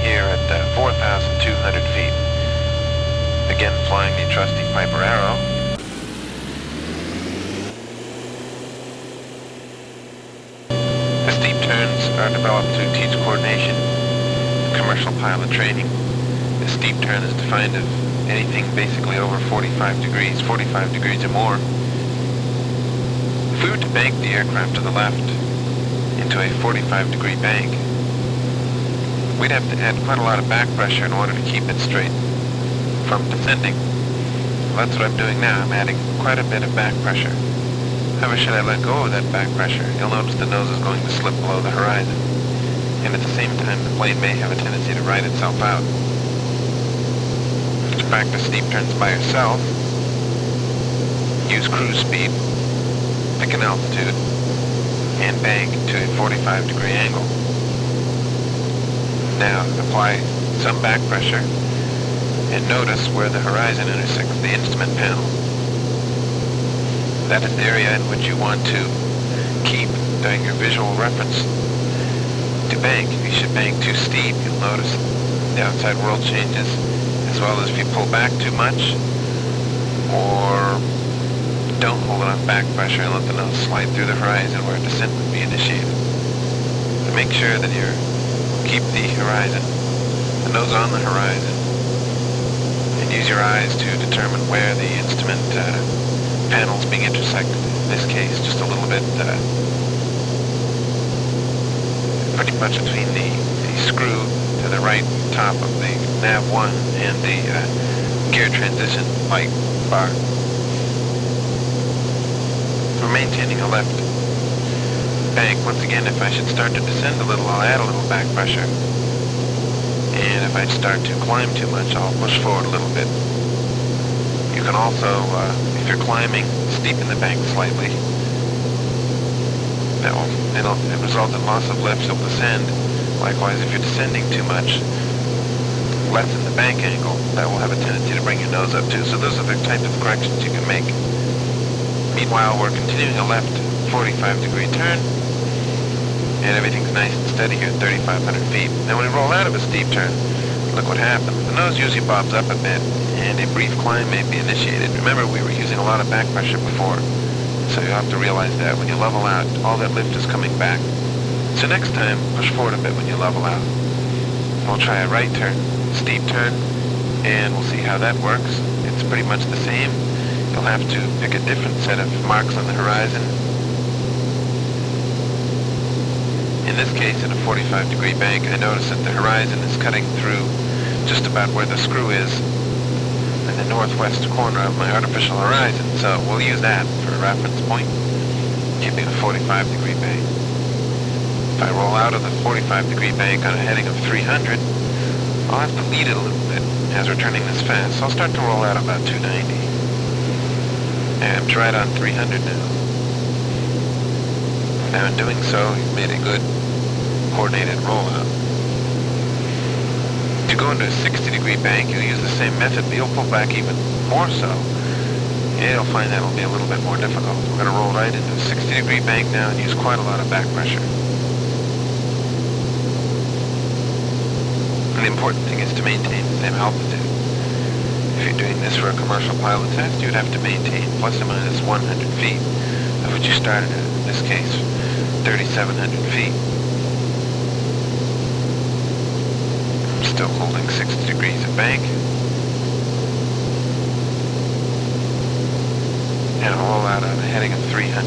here at 4,200 feet. Again, flying the trusty Piper Arrow. The steep turns are developed to teach coordination in commercial pilot training. The steep turn is defined as anything basically over 45 degrees or more. If we were to bank the aircraft to the left into a 45-degree bank, we'd have to add quite a lot of back pressure in order to keep it straight from descending. Well, that's what I'm doing now. I'm adding quite a bit of back pressure. However, should I let go of that back pressure, you'll notice the nose is going to slip below the horizon. And at the same time, the plane may have a tendency to ride itself out. To practice steep turns by yourself, use cruise speed, pick an altitude, and bank to a 45-degree angle. Now, apply some back pressure and notice where the horizon intersects the instrument panel. That is the area in which you want to keep during your visual reference. To bank, if you should bank too steep, you'll notice the outside world changes, as well as if you pull back too much, or don't hold enough back pressure and let the nose slide through the horizon where descent would be initiated. So make sure that you keep the horizon, the nose on the horizon, and use your eyes to determine where the instrument panels being intersected. In this case, just a little bit, pretty much between the screw to the right top of the nav 1 and the gear transition light bar. We're maintaining a left bank. Once again, if I should start to descend a little, I'll add a little back pressure. And if I start to climb too much, I'll push forward a little bit. You can also, if you're climbing, steepen the bank slightly. It'll result in loss of lift, you'll descend. Likewise, if you're descending too much, lessen the bank angle. That will have a tendency to bring your nose up too. So those are the type of corrections you can make. Meanwhile, we're continuing a left 45-degree turn, and everything's nice and steady here at 3,500 feet. Now when we roll out of a steep turn, look what happens. The nose usually bobs up a bit, and a brief climb may be initiated. Remember, we were using a lot of back pressure before, so you have to realize that when you level out, all that lift is coming back. So next time, push forward a bit when you level out. We'll try a right turn, steep turn, and we'll see how that works. It's pretty much the same. You'll have to pick a different set of marks on the horizon. In this case, in a 45-degree bank, I notice that the horizon is cutting through just about where the screw is in the northwest corner of my artificial horizon. So we'll use that for a reference point, keeping a 45-degree bank. If I roll out of the 45-degree bank on a heading of 300, I'll have to lead it a little bit as we're turning this fast. So I'll start to roll out about 290. And I'm right on 300 now. Now in doing so, you've made a good coordinated rollout. To go into a 60-degree bank, you'll use the same method, but you'll pull back even more so. And you'll find that will be a little bit more difficult. We're going to roll right into a 60-degree bank now and use quite a lot of back pressure. And the important thing is to maintain the same altitude. If you're doing this for a commercial pilot test, you would have to maintain plus or minus 100 feet of what you started at. In this case, 3,700 feet. I'm still holding 60 degrees of bank. And I'll roll out on a heading of 300.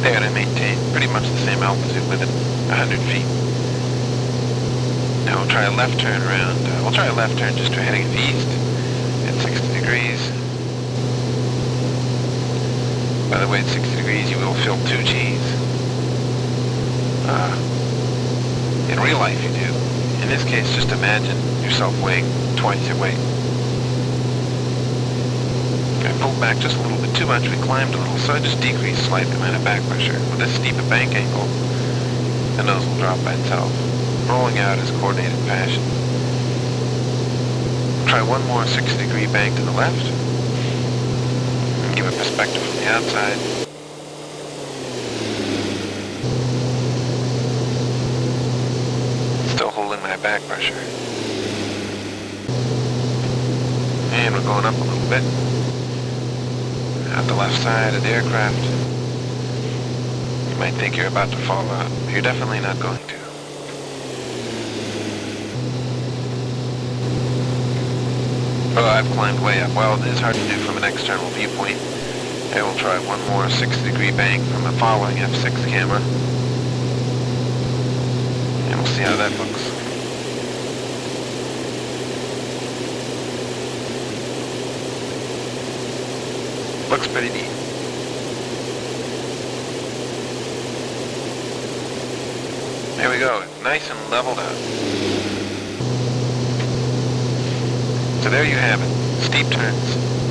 There, and I maintain pretty much the same altitude within 100 feet. Now we'll try a left turn around. We'll try a left turn just to heading east at 60 degrees. By the way, at 60 degrees you will feel 2 Gs. In real life you do. In this case, just imagine yourself weighing twice your weight. I pulled back just a little bit too much. We climbed a little, so I just decreased slight amount of back pressure. With this steep a bank angle, the nose will drop by itself. Rolling out is coordinated fashion. Try one more 60-degree bank to the left. And give a perspective from the outside. back pressure. And we're going up a little bit. At the left side of the aircraft. You might think you're about to fall out. You're definitely not going to. Oh, I've climbed way up. Well, it is hard to do from an external viewpoint. I will try one more 60-degree bank from a following F6 camera. And we'll see how that looks. Looks pretty neat. There we go. Nice and leveled out. So there you have it. Steep turns.